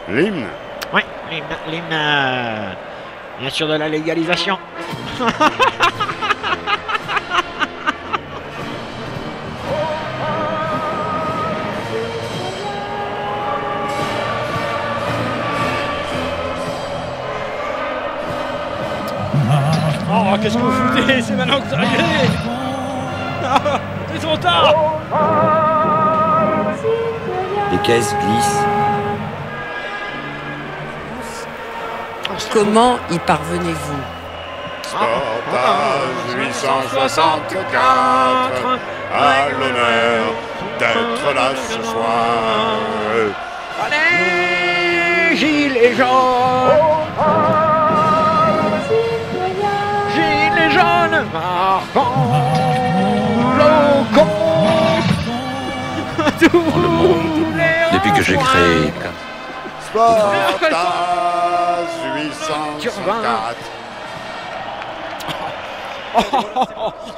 L'hymne. Oui, l'hymne bien sûr de la légalisation. Oh, qu'est-ce que vous foutez? C'est maintenant que vous arrivez. C'est trop tard. Les caisses glissent. Comment y parvenez-vous? Sportage 864 a l'honneur d'être là ce soir. Allez, gilets jaunes. Gilets jaunes, marquant le compte. Dans le monde, depuis que j'ai créé. Sportage 864.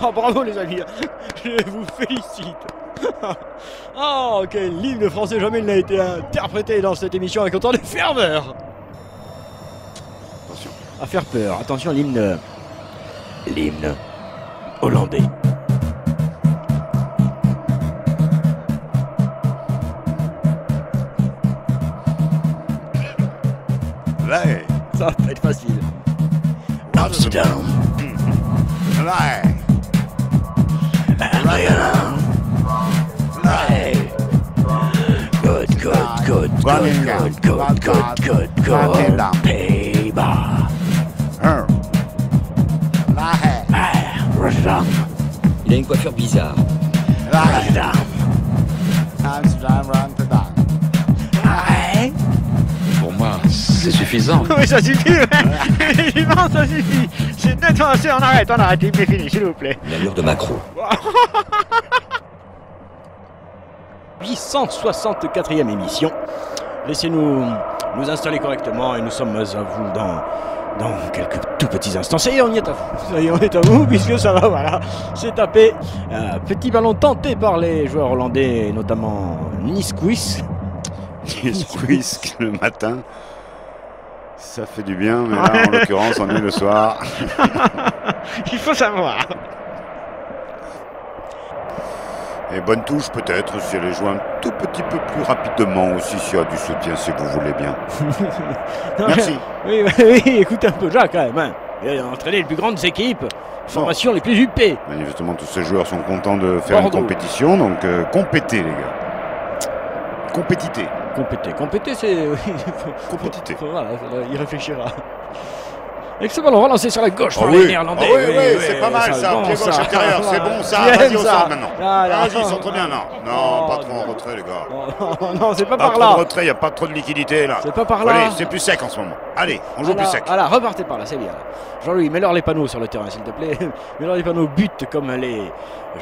Oh, bravo les amis, je vous félicite. Oh, quel hymne français jamais il n'a été interprété dans cette émission avec autant de ferveur. Attention. À faire peur, attention l'hymne hollandais. Là, Ça va pas être facile. Amsterdam. là, Good. Pays-Bas. Rotterdam. Il a une coiffure bizarre. Rotterdam. Pour moi, c'est suffisant. Oui, ça suffit, évidemment, ça suffit. C'est nettement assez, on arrête, il est fini, s'il vous plaît. L'allure de Macron. 864e émission. Laissez-nous nous installer correctement et nous sommes à vous dans quelques tout petits instants. Ça y est, on y est à vous. Ça y est, on est à vous puisque ça va, voilà. C'est tapé. Petit ballon tenté par les joueurs hollandais, notamment Nisquis. Squeeze le matin. Ça fait du bien, mais là, en l'occurrence, on est le soir. Il faut savoir. Et bonne touche peut-être, si elle est jouée un tout petit peu plus rapidement aussi, s'il y a du soutien, si vous voulez bien. Non, Merci. Oui, écoute un peu, Jacques, quand même. Hein. Il a entraîné les plus grandes équipes, formations les plus huppées. Manifestement, tous ces joueurs sont contents de faire Bordeaux. une compétition, donc compétez, les gars. Compétitez. Compéter, c'est... Compétiter. Voilà, il réfléchira. Avec ce ballon relancé sur la gauche par les Néerlandais. Oui, c'est pas mal ça, bon, pied gauche intérieur, c'est bon ça, J'aime vas-y au ça. centre maintenant. Ah, là. Vas-y, centre bien, non. Non, pas trop en retrait les gars. Non, c'est pas Pas par trop là. de retrait, il n'y a pas trop de liquidité là. C'est pas par là. Allez, c'est plus sec en ce moment. Allez, on joue plus sec. Voilà, repartez par là, c'est bien. Jean-Louis, mets-leur les panneaux sur le terrain, s'il te plaît. Mets-leur les panneaux but comme les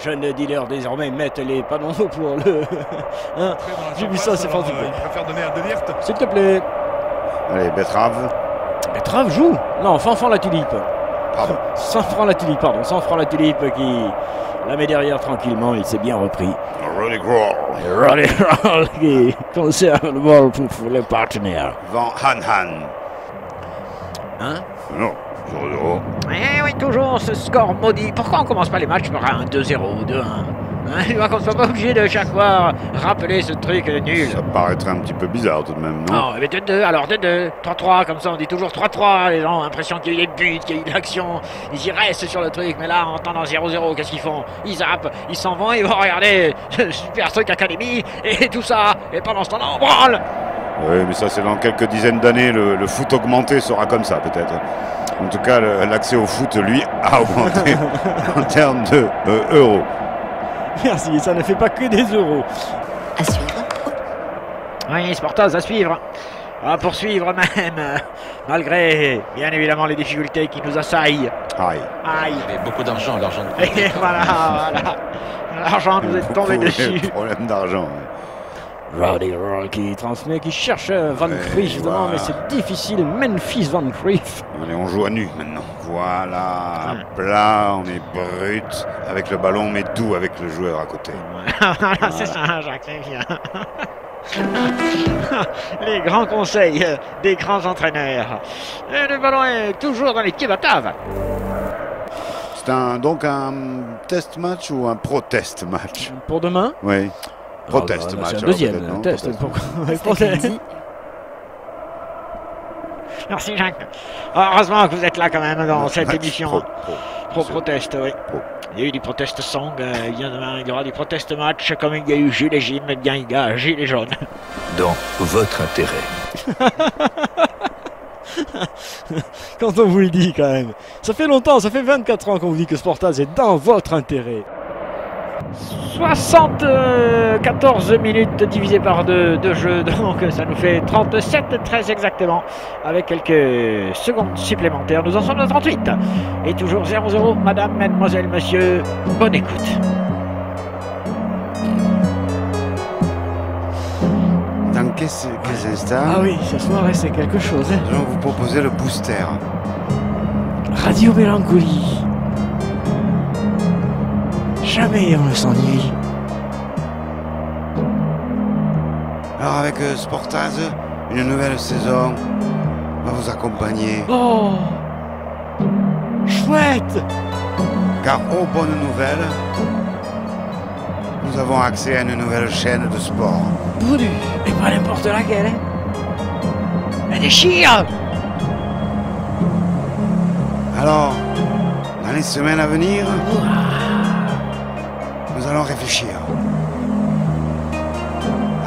jeunes dealers désormais mettent les panneaux pour le... Hein, j'ai vu ça, c'est fantastique. Il préfère donner à De Ligt. S'il te plaît. Allez, Betrave. Betrave joue. Non, Fanfan la tulipe. Pardon. Sans franc la tulipe, pardon. Sans franc la tulipe qui la met derrière tranquillement, il s'est bien repris. Roddy Grohl. Roddy Grohl qui conserve le ball pour les partenaires. Van Han. Hein? Non, 0-0. Eh oui, toujours ce score maudit. Pourquoi on commence pas les matchs par un 2-0, 2-1? Hein, qu'on soit pas obligé de chaque fois rappeler ce truc nul. Ça paraîtrait un petit peu bizarre tout de même, non? Non, mais 2-2, alors 2-2, 3-3, comme ça on dit toujours 3-3, les gens ont l'impression qu'il y a eu des buts, qu'il y a eu de l'action, ils y restent sur le truc, mais là en entendant 0-0, qu'est-ce qu'ils font? Ils zappent, ils s'en vont, ils vont regarder Super Truc Academy et tout ça, et pendant ce temps-là on branle. Oui, mais ça c'est dans quelques dizaines d'années, le foot augmenté sera comme ça peut-être. En tout cas, l'accès au foot, lui, a augmenté en termes de euros. Merci, ça ne fait pas que des euros. À suivre. Oui, Sportaz à suivre, à poursuivre même, malgré bien évidemment les difficultés qui nous assaillent. Aïe. Aïe. Il y avait beaucoup d'argent, l'argent de Et voilà. L'argent nous est tombé dessus. Problème d'argent. Roddy Grohl qui transmet, qui cherche Van Cruyff, justement, voilà. mais c'est difficile. Memphis Van Cruyff. Allez, on joue à nu maintenant. Voilà, plat, on est brut avec le ballon, mais doux avec le joueur à côté. Voilà, c'est ça, Jacques, c'est bien. Les grands conseils des grands entraîneurs. Et le ballon est toujours dans les pieds bataves. C'est donc un test match ou un protest match? Pour demain? Oui. Protest Ah, match. c'est un alors, deuxième peut-être, non, test. protest. Ouais, protest. Merci Jacques. Heureusement que vous êtes là quand même dans cette Match émission. Pro Monsieur. protest, oui. Pro. Il y a eu du protest song, demain il y aura du protest match, comme il y a eu gilet jaune, eh bien il y a gilet jaune. Dans votre intérêt. Quand on vous le dit quand même. Ça fait longtemps, ça fait 24 ans qu'on vous dit que Sportaz est dans votre intérêt. 74 minutes divisé par 2 de jeu, donc ça nous fait 37 très exactement, avec quelques secondes supplémentaires. Nous en sommes à 38 et toujours 0-0, madame, mademoiselle, monsieur, bonne écoute. Dans quelques instants, Ah oui, ce soir c'est quelque chose. nous allons vous proposer le booster. Radio Mélancolie. Jamais on ne s'ennuie. Alors avec Sportaz, une nouvelle saison va vous accompagner. Oh, chouette. Car aux bonnes nouvelles, nous avons accès à une nouvelle chaîne de sport. Boudu, et pas n'importe laquelle. Elle déchire. Alors, dans les semaines à venir, nous allons réfléchir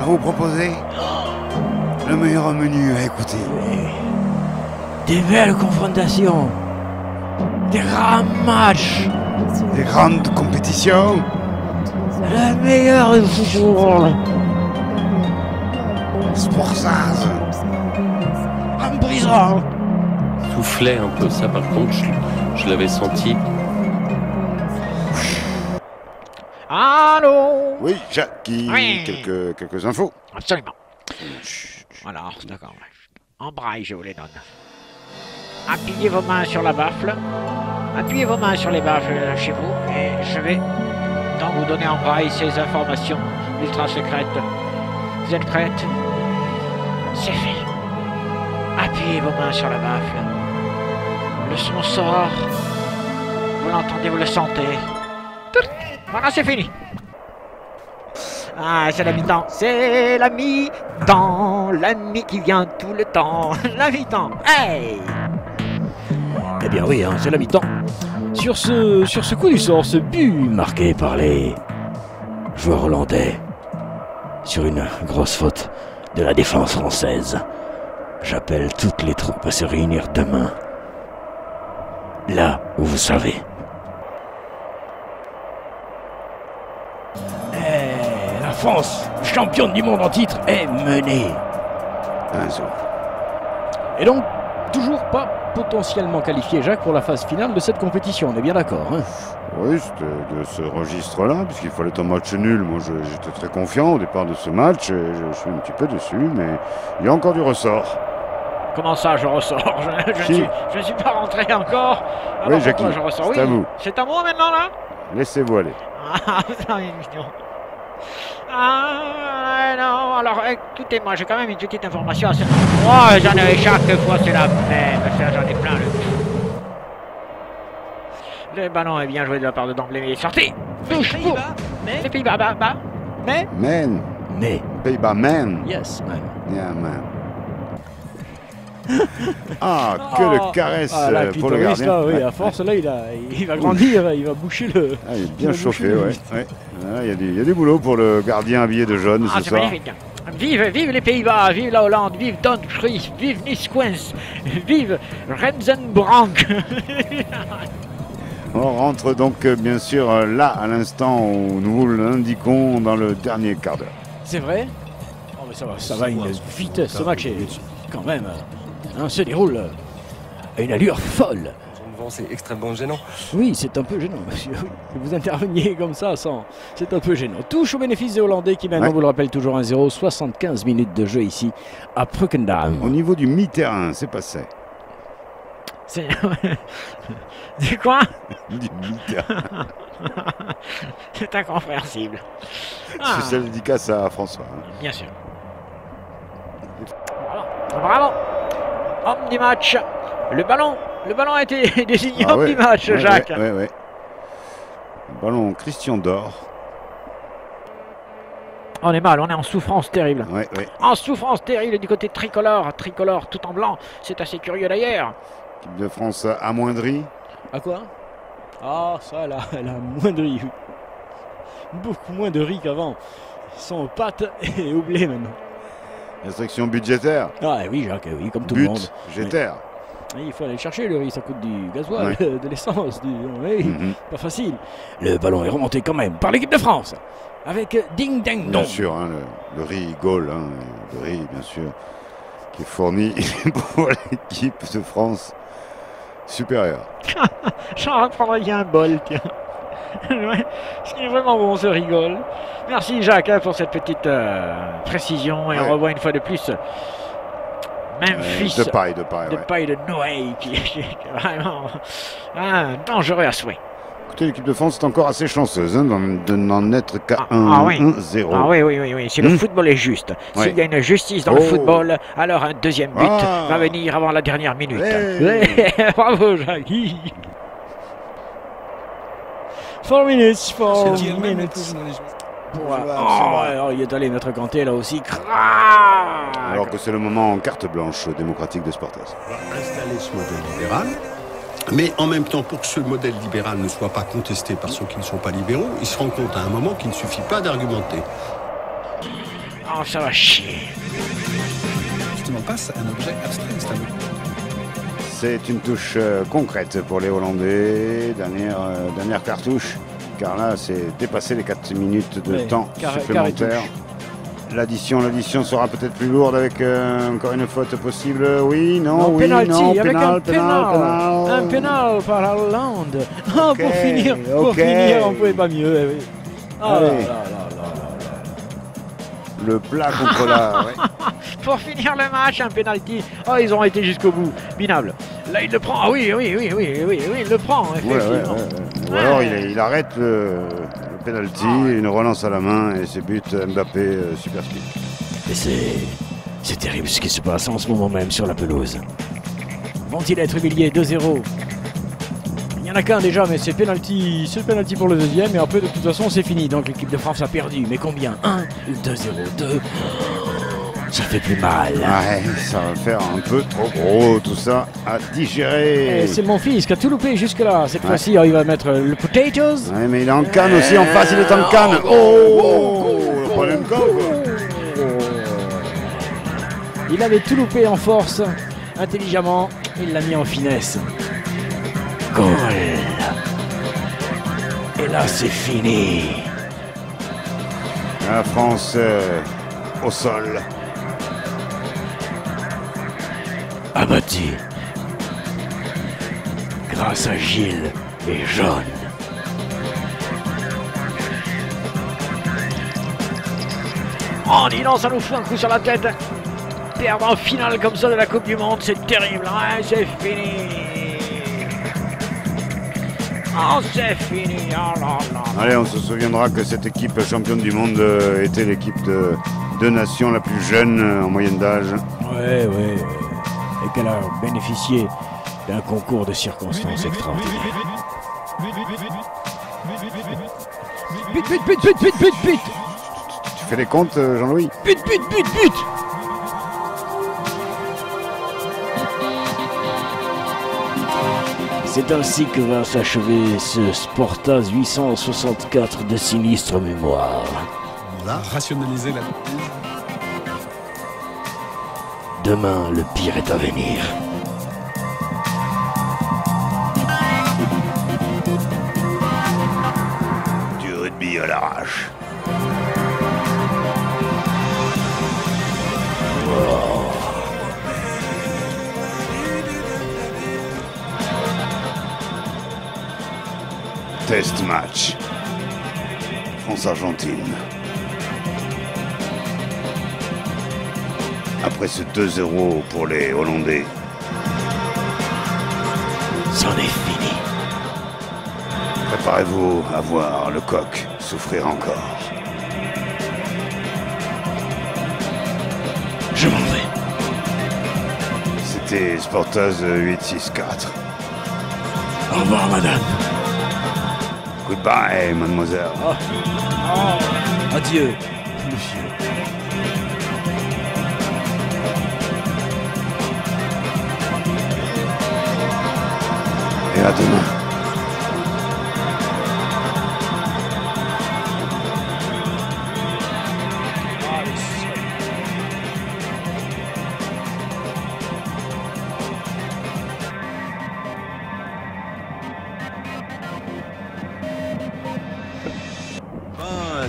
à vous proposer le meilleur menu à écouter. Des belles confrontations. Des grands matchs. Des grandes compétitions. La meilleure du football. Sportaz. En brisant. Soufflait un peu, ça par contre, je l'avais senti. Allô. Oui, Jackie, Oui. quelques infos. Absolument. Voilà, d'accord. En braille, je vous les donne. Appuyez vos mains sur la baffle. Appuyez vos mains sur les baffles chez vous et je vais donc vous donner en braille ces informations ultra secrètes. Vous êtes prêtes? C'est fait. Appuyez vos mains sur la baffle. Le son sort. Vous l'entendez, vous le sentez. Voilà, c'est fini. Ah, c'est la mi-temps. C'est la mi-temps. La mi qui vient tout le temps. La mi-temps. Hey! Eh bien oui, hein, c'est la mi-temps. Sur ce coup du sort, ce but marqué par les joueurs hollandais sur une grosse faute de la défense française. J'appelle toutes les troupes à se réunir demain. Là où vous savez. Et la France, championne du monde en titre, est menée. 1-0. Et donc, toujours pas potentiellement qualifié, Jacques, pour la phase finale de cette compétition. On est bien d'accord, hein? Oui, c'était de ce registre-là, puisqu'il fallait un match nul. Moi, j'étais très confiant au départ de ce match. Et je suis un petit peu déçu, mais il y a encore du ressort. Comment ça, je ressors? Je ne suis pas rentré encore. Alors Oui, Jackie, pourquoi je ressors? c'est à vous. C'est à moi maintenant, là? Laissez-vous aller. Ah, ça est mignon. Ah, non, alors écoutez-moi, j'ai quand même une petite information. Oh, j'en ai chaque fois, c'est la même. Ça, j'en ai plein le cul. Le ballon est bien joué de la part de Damblé, mais il est sorti. Touche pour les Pays-Bas, mais. Pays-Bas, man. Yes, man. Yeah, man. Ah, que le caresse là, pour le Pitoris, gardien. là, oui, Ouais. à force, là, il va grandir, il va boucher le... Ah, il est il bien va chauffé, boucher le ouais. buste. Ouais. Ah, il y a du boulot pour le gardien habillé de jaune Ah, ce c'est soir. magnifique. Vive les Pays-Bas, vive la Hollande, vive Don Cruyff, vive Nice-Quens, vive Renzenbranck. On rentre donc bien sûr là à l'instant où nous vous l'indiquons dans le dernier quart d'heure. C'est vrai? Oh, mais ça va à une vitesse, ce match est quand même... se déroule à une allure folle. C'est extrêmement gênant. Oui, c'est un peu gênant, monsieur. Que vous interveniez comme ça sans... C'est un peu gênant. Touche au bénéfice des Hollandais qui maintenant, Ouais. vous le rappelle, toujours 1-0. 75 minutes de jeu ici à Pruckendam. Au niveau du mi-terrain, c'est passé. C'est... C'est quoi? Du mi-terrain. C'est incompréhensible. C'est la dédicace à François. Hein. Bien sûr. Voilà. Bravo. Homme du match. Le ballon a été désigné homme du match, Jacques. Ouais. Ballon Christian d'Or. On est mal, on est en souffrance terrible. Ouais. En souffrance terrible du côté tricolore. Tricolore tout en blanc. C'est assez curieux d'ailleurs. L'équipe de France amoindrie. À quoi? Ah, ça, elle a moins de riz. Beaucoup moins de riz qu'avant. Ils sont aux pâtes et au blé maintenant. Restriction budgétaire. Ah oui, Jacques, oui, comme tout le monde. Budgétaire. Oui, il faut aller le chercher, le riz, ça coûte du gasoil, de l'essence, pas facile. Le ballon est remonté quand même par l'équipe de France, avec Ding Dang Dong. Bien sûr, hein, le riz Gaulle, hein, le riz, bien sûr, qui est fourni pour l'équipe de France supérieure. J'en reprendrai un bol, tiens. Ce qui est vraiment bon, ce rigole. Merci Jacques pour cette petite précision. Et on revoit une fois de plus Memphis de paille de Noé qui est vraiment dangereux à souhait. Écoutez, l'équipe de France est encore assez chanceuse de n'en être qu'à 1-0. Ah oui. Si le football est juste, s'il y a une justice dans le football, alors un deuxième but va venir avant la dernière minute. Bravo Jacques. 4 minutes. Il est allé mettre Kanté là aussi. Alors que c'est le moment en carte blanche démocratique de Spartas. Installer ce modèle libéral, mais en même temps, pour que ce modèle libéral ne soit pas contesté par ceux qui ne sont pas libéraux, il se rend compte à un moment qu'il ne suffit pas d'argumenter. Oh, ça va chier. Justement, passe un objet abstrait, c'est une touche concrète pour les Hollandais. Dernière cartouche. Car là, c'est dépassé les 4 minutes de temps supplémentaire. L'addition sera peut-être plus lourde avec encore une faute possible. Oui, non, penalty, avec pénal. un pénal par la Hollande. Pour finir, on ne pouvait pas mieux. Le plat contre la... Pour finir le match, un penalty. Oh, ils ont été jusqu'au bout. Binable. Là, il le prend. Ah oui, il le prend, effectivement. Ou alors, il arrête le penalty, une relance à la main et c'est but Mbappé, super speed. Et c'est terrible ce qui se passe en ce moment même sur la pelouse. Vont-ils être humiliés 2-0? Il n'y en a qu'un déjà, mais c'est penalty pour le deuxième. Et après, de toute façon, c'est fini. Donc l'équipe de France a perdu. Mais combien? 1, 2-0, 2. Ça fait plus mal. Ouais, ça va faire un peu trop gros tout ça à digérer. C'est mon fils qui a tout loupé jusque-là. Cette fois-ci, il va mettre le potatoes. Ouais, mais il est en canne aussi en face, il est en canne. Le problème Il avait tout loupé en force, intelligemment. Il l'a mis en finesse. Goal. Et là, c'est fini. La France au sol. Abattu grâce à Gilles et Jaune. Oh, dis donc, ça nous fout un coup sur la tête. Perdre en finale comme ça de la Coupe du Monde, c'est terrible. Ouais, c'est fini. Oh, c'est fini. Oh là là. Allez, on se souviendra que cette équipe championne du monde était l'équipe de nation la plus jeune en moyenne d'âge. Ouais. Et qu'elle a bénéficié d'un concours de circonstances extraordinaires. But. Tu fais les comptes, Jean-Louis? But. C'est ainsi que va s'achever ce Spartas 864 de sinistre mémoire. Voilà, rationaliser la... Demain, le pire est à venir. Du rugby à l'arrache. Test match. France-Argentine. Après ce 2-0 pour les Hollandais. C'en est fini. Préparez-vous à voir le coq souffrir encore. Je m'en vais. C'était Sportaz 864. Au revoir, madame. Goodbye, mademoiselle. Adieu, monsieur. Et à demain.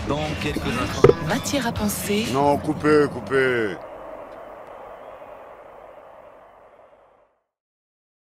Dans quelques instants. Matière à penser. Non, coupez.